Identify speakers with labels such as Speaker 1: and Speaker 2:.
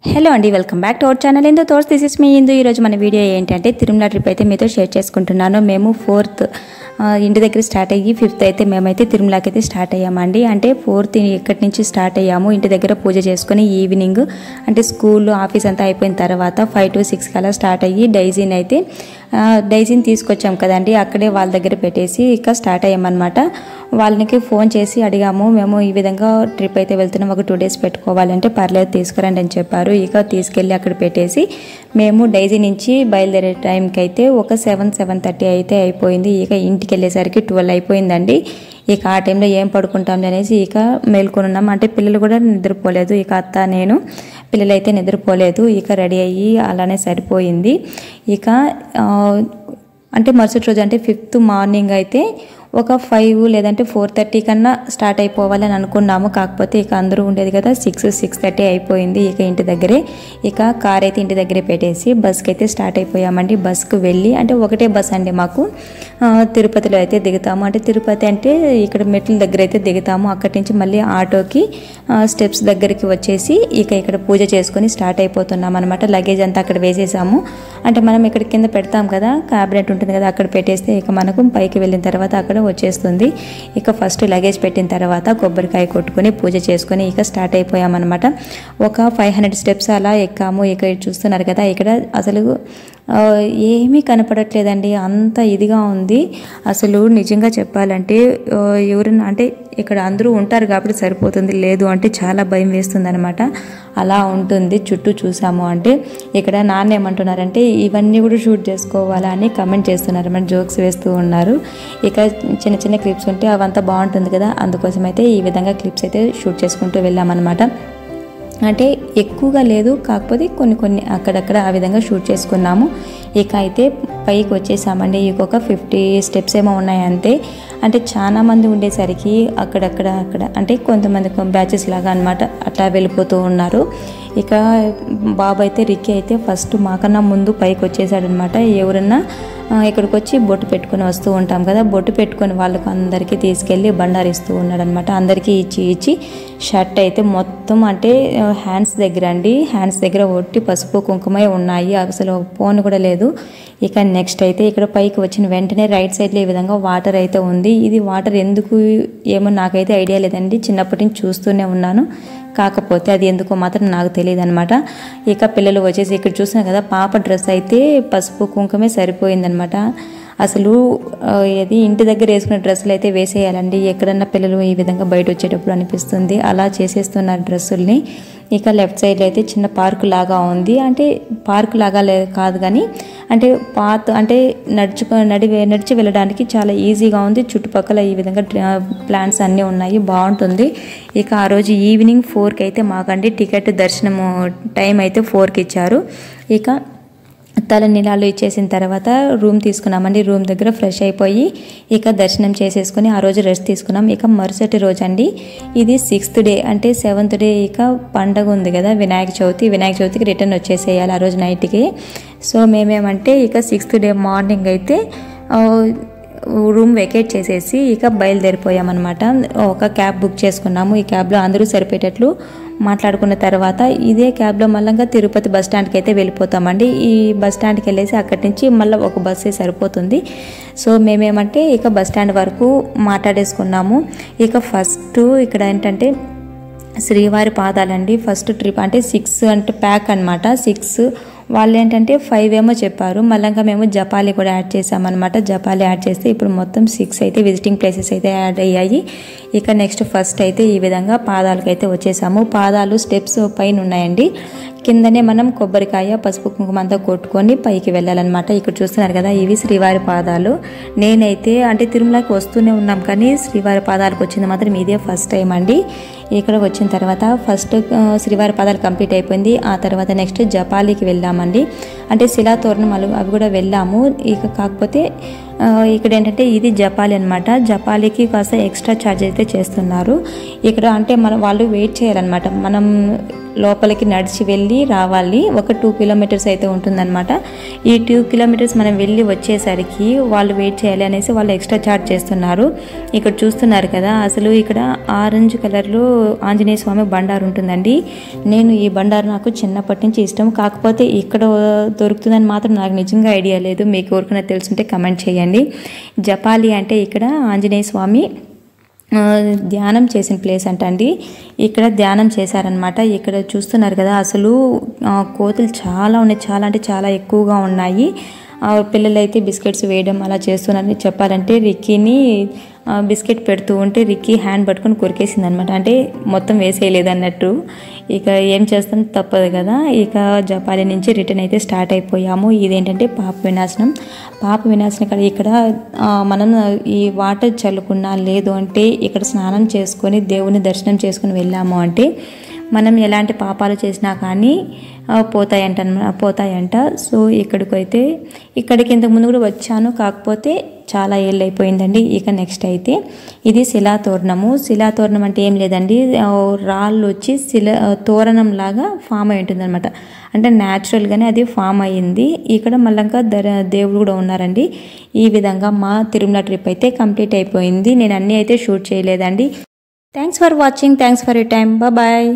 Speaker 1: Hello అండి, welcome back to our channel Indu thoughts. This is me Indu. ఈరోజు మన video ఏంటంటే తిరుమల ట్రిప్ అయితే మీతో షేర్ చేసుకుంటున్నాను. మేము 4th ఇంటి దగ్గర స్టార్ట్ అయ్యి 5th అయితే మేమైతే తిరుమలకి అయితే స్టార్ట్ అయ్యామండి. అంటే 4th ఇక్కడి నుంచి స్టార్ట్ అయ్యాము. ఇంటి దగ్గర పూజ చేసుకుని ఈవినింగ్ అంటే స్కూల్ ఆఫీస్ అంతా అయిపోయిన తర్వాత 5 to 6 కల్లా స్టార్ట్ అయ్యి డైజీని తీసుకొచ్చాం కదండి, అక్కడే వాళ్ళ దగ్గర పెట్టేసి ఇక స్టార్ట్ అయ్యామన్నమాట. వాళ్ళకి ఫోన్ చేసి అడిగాము, మేము ఈ విధంగా ట్రిప్ అయితే వెళ్తున్నాం, ఒక 2 days పెట్టుకోవాలంటే పర్లేదు తీసుకురండి అని చెప్పారు. ఇక తీసుకెళ్ళి అక్కడ పెట్టేసి మేము డైజీ నుంచి బయలుదేరే టైంకి అయితే ఒక 7-7:30 అయితే అయిపోయింది. ఇక ఇంటికి వెళ్ళేసరికి 12 అయిపోయిందండి. ఇక ఆ టైంలో ఏం పడుకుంటాం అనేసి ఇక మేల్కొని ఉన్నాం. అంటే పిల్లలు కూడా నిద్రపోలేదు, ఇక అత్త నేను పిల్లలు అయితే నిద్రపోలేదు. ఇక రెడీ అయ్యి అలానే సరిపోయింది. ఇక అంటే మరుసటి రోజు అంటే 5th మార్నింగ్ అయితే ఒక 5 లేదంటే 4:30 కన్నా స్టార్ట్ అయిపోవాలని అనుకున్నాము. కాకపోతే ఇక అందరూ ఉండేది కదా, 6-6:30 అయిపోయింది. ఇక ఇంటి దగ్గరే ఇక కార్ అయితే ఇంటి దగ్గరే పెట్టేసి బస్కి అయితే స్టార్ట్ అయిపోయామండి. బస్కు వెళ్ళి అంటే ఒకటే బస్ అండి మాకు, తిరుపతిలో అయితే దిగుతాము. అంటే తిరుపతి అంటే ఇక్కడ మెట్ల దగ్గర అయితే దిగుతాము. అక్కడి నుంచి మళ్ళీ ఆటోకి స్టెప్స్ దగ్గరికి వచ్చేసి ఇక ఇక్కడ పూజ చేసుకొని స్టార్ట్ అయిపోతున్నాం అనమాట. లగేజ్ అంతా అక్కడ వేసేసాము. అంటే మనం ఇక్కడ కింద పెడతాం కదా, క్యాబినెట్ ఉంటుంది కదా, అక్కడ పెట్టేస్తే ఇక మనకు పైకి వెళ్ళిన తర్వాత అక్కడ వచ్చేస్తుంది. ఇక ఫస్ట్ లగేజ్ పెట్టిన తర్వాత కొబ్బరికాయ కొట్టుకొని పూజ చేసుకొని ఇక స్టార్ట్ అయిపోయామన్నమాట. ఒక 500 steps అలా ఎక్కాము. ఇక చూస్తున్నారు కదా, ఇక్కడ అసలు ఏమీ కనపడట్లేదండి, అంత ఇదిగా ఉంది. అసలు నిజంగా చెప్పాలంటే ఎవరైనా అంటే ఇక్కడ అందరూ ఉంటారు కాబట్టి సరిపోతుంది, లేదు అంటే చాలా భయం వేస్తుంది అనమాట. అలా ఉంటుంది చుట్టూ చూసాము అంటే. ఇక్కడ నాన్న ఏమంటున్నారంటే ఇవన్నీ కూడా షూట్ చేసుకోవాలా అని కమెంట్ చేస్తున్నారు, మన జోక్స్ వేస్తూ ఉన్నారు. ఇక చిన్న చిన్న క్లిప్స్ ఉంటే అవంతా బాగుంటుంది కదా, అందుకోసం అయితే ఈ విధంగా క్లిప్స్ అయితే షూట్ చేసుకుంటూ వెళ్ళామన్నమాట. అంటే ఎక్కువగా లేదు, కాకపోతే కొన్ని అక్కడక్కడ ఆ విధంగా షూట్ చేసుకున్నాము. ఇక అయితే పైకి వచ్చేసామండి. ఇంకొక 50 steps ఏమో ఉన్నాయి అంతే. అంటే చాలా మంది ఉండేసరికి అక్కడ అంటే కొంతమంది బ్యాచెస్ లాగా అనమాట అట్లా వెళ్ళిపోతూ ఉన్నారు. ఇక బాబు అయితే రిక్కీ అయితే ఫస్ట్ మాకన్నా ముందు పైకి వచ్చేసాడనమాట. ఎవరన్నా ఇక్కడికి వచ్చి బొట్టు పెట్టుకుని వస్తూ ఉంటాం కదా, బొట్టు పెట్టుకొని వాళ్ళకు అందరికీ తీసుకెళ్ళి బండారు ఇస్తూ ఉన్నాడు అనమాట. అందరికీ ఇచ్చి షర్ట్ అయితే మొత్తం అంటే హ్యాండ్స్ దగ్గర ఒట్టి పసుపు కుంకుమే ఉన్నాయి, అసలు ఫోన్ కూడా లేదు. ఇక నెక్స్ట్ అయితే ఇక్కడ పైకి వచ్చిన వెంటనే రైట్ సైడ్లో ఈ విధంగా వాటర్ అయితే ఉంది. ఇది వాటర్ ఎందుకు ఏమో నాకైతే ఐడియా లేదండి, చిన్నప్పటి నుంచి చూస్తూనే ఉన్నాను, కాకపోతే అది ఎందుకో మాత్రం నాకు తెలియదు అనమాట. ఇక పిల్లలు వచ్చేసి ఇక్కడ చూసినా కదా, పాప డ్రెస్ అయితే పసుపు కుంకుమే సరిపోయిందనమాట. అసలు ఇది ఇంటి దగ్గర వేసుకునే డ్రెస్సులు అయితే వేసేయాలండి, ఎక్కడన్నా పిల్లలు ఈ విధంగా బయట వచ్చేటప్పుడు అనిపిస్తుంది, అలా చేసేస్తున్నారు డ్రెస్సుల్ని. ఇక లెఫ్ట్ సైడ్లో అయితే చిన్న పార్కు లాగా ఉంది. అంటే పార్కు లాగా కాదు కానీ అంటే పాత్ అంటే నడిచి వెళ్ళడానికి చాలా ఈజీగా ఉంది. చుట్టుపక్కల ఈ విధంగా ప్లాంట్స్ అన్నీ ఉన్నాయి, బాగుంటుంది. ఇక ఆ రోజు ఈవినింగ్ 4కి అయితే మాకండి టికెట్ దర్శనము టైం అయితే 4కి ఇచ్చారు. ఇక తల నీలాలు ఇచ్చేసిన తర్వాత రూమ్ తీసుకున్నామండి. రూమ్ దగ్గర ఫ్రెష్ అయిపోయి ఇక దర్శనం చేసేసుకొని ఆ రోజు రెస్ట్ తీసుకున్నాం. ఇక మరుసటి రోజు అండి, ఇది 6th డే అంటే 7th డే ఇక పండగ ఉంది కదా, వినాయక చవితికి రిటర్న్ వచ్చేసేయాలి ఆ రోజు నైట్కి. సో మేమేమంటే ఇక 6th డే మార్నింగ్ అయితే రూమ్ వెకేట్ చేసేసి ఇక బయలుదేరిపోయామన్నమాట. ఒక క్యాబ్ బుక్ చేసుకున్నాము. ఈ క్యాబ్లో అందరూ సరిపోయేటట్లు మాట్లాడుకున్న తర్వాత ఇదే క్యాబ్లో మళ్ళీ తిరుపతి బస్ స్టాండ్కి అయితే వెళ్ళిపోతామండి. ఈ బస్ స్టాండ్కి వెళ్ళేసి అక్కడి నుంచి మళ్ళీ ఒక బస్సే సరిపోతుంది. సో మేమేమంటే ఇక బస్ స్టాండ్ వరకు మాట్లాడేసుకున్నాము. ఇక ఫస్ట్ ఇక్కడ ఏంటంటే శ్రీవారి పాదాలండి. ఫస్ట్ ట్రిప్ అంటే 6 అంటే ప్యాక్ అనమాట. 6 వాళ్ళు ఏంటంటే 5 ఏమో చెప్పారు, మళ్ళీ మేము జపాలి కూడా యాడ్ చేసామన్నమాట. జపాలి యాడ్ చేస్తే ఇప్పుడు మొత్తం 6 అయితే విజిటింగ్ ప్లేసెస్ అయితే యాడ్ అయ్యాయి. ఇక నెక్స్ట్ ఫస్ట్ అయితే ఈ విధంగా పాదాలకైతే వచ్చేసాము. పాదాలు స్టెప్స్ పైన ఉన్నాయండి, కిందనే మనం కొబ్బరికాయ పసుపు కుంకుమ అంతా కొట్టుకొని పైకి వెళ్ళాలన్నమాట. ఇక్కడ చూస్తున్నారు కదా, ఇవి శ్రీవారి పాదాలు. నేనైతే అంటే తిరుమలకి వస్తూనే ఉన్నాం కానీ శ్రీవారి పాదాలకు వచ్చింది మాత్రం ఇదే ఫస్ట్ టైం అండి. ఇక్కడ వచ్చిన తర్వాత ఫస్ట్ శ్రీవారి పాదాలు కంప్లీట్ అయిపోయింది. ఆ తర్వాత నెక్స్ట్ జపాలికి వెళ్ళామండి. అంటే శిలాతోరణం అవి కూడా వెళ్ళాము. ఇక కాకపోతే ఇక్కడ ఏంటంటే ఇది జపాలి అనమాట. జపాలికి కాస్త ఎక్స్ట్రా ఛార్జ్ అయితే చేస్తున్నారు ఇక్కడ. అంటే వాళ్ళు వెయిట్ చేయాలన్నమాట. మనం లోపలికి నడిచి వెళ్ళి రావాలి. ఒక 2 కిలోమీటర్స్ అయితే ఉంటుందన్నమాట. ఈ 2 కిలోమీటర్స్ మనం వెళ్ళి వచ్చేసరికి వాళ్ళు వెయిట్ చేయాలి అనేసి వాళ్ళు ఎక్స్ట్రా ఛార్జ్ చేస్తున్నారు. ఇక్కడ చూస్తున్నారు కదా, అసలు ఇక్కడ ఆరెంజ్ కలర్లో ఆంజనేయ స్వామి బండారు ఉంటుందండి. నేను ఈ బండారు నాకు చిన్నప్పటి నుంచి ఇష్టం. కాకపోతే ఇక్కడ దొరుకుతుందని మాత్రం నాకు నిజంగా ఐడియా లేదు. మీకు ఎవరికైనా తెలుసుంటే కమెంట్ చేయండి. జపాలి అంటే ఇక్కడ ఆంజనేయ స్వామి ధ్యానం చేసిన ప్లేస్ అంటండి. ఇక్కడ ధ్యానం చేశారనమాట. ఇక్కడ చూస్తున్నారు కదా, అసలు కోతులు చాలా ఉన్నాయి, చాలా అంటే చాలా ఎక్కువగా ఉన్నాయి. పిల్లలు అయితే బిస్కెట్స్ వేయడం అలా చేస్తున్నారని చెప్పాలంటే రిక్కీని బిస్కెట్ పెడుతూ ఉంటే రిక్కీ హ్యాండ్ పట్టుకొని కొరికేసింది అనమాట. అంటే మొత్తం వేసేయలేదు అన్నట్టు. ఇక ఏం చేస్తాం, తప్పదు కదా. ఇక జపాలి నుంచి రిటర్న్ అయితే స్టార్ట్ అయిపోయాము. ఇదేంటంటే పాప వినాశనం. ఇక్కడ మనం ఈ వాటర్ చల్లుకున్నా లేదు అంటే ఇక్కడ స్నానం చేసుకొని దేవుని దర్శనం చేసుకుని వెళ్ళాము అంటే మనం ఎలాంటి పాపాలు చేసినా కానీ పోతాయంట. సో ఇక్కడికి ఇంతకుముందు కూడా వచ్చాను, కాకపోతే చాలా ఏళ్ళు అయిపోయిందండి. ఇక నెక్స్ట్ అయితే ఇది శిలాతోరణం అంటే ఏం లేదండి, రాళ్ళు వచ్చి తోరణం లాగా ఫామ్ అయి ఉంటుంది అనమాట. అంటే న్యాచురల్గానే అది ఫామ్ అయ్యింది. ఇక్కడ మళ్ళంకా దేవుడు కూడా ఉన్నారండి. ఈ విధంగా మా తిరుమల ట్రిప్ అయితే కంప్లీట్ అయిపోయింది. నేను అన్నీ అయితే షూట్ చేయలేదండి. Thanks for watching. Thanks for your time. Bye.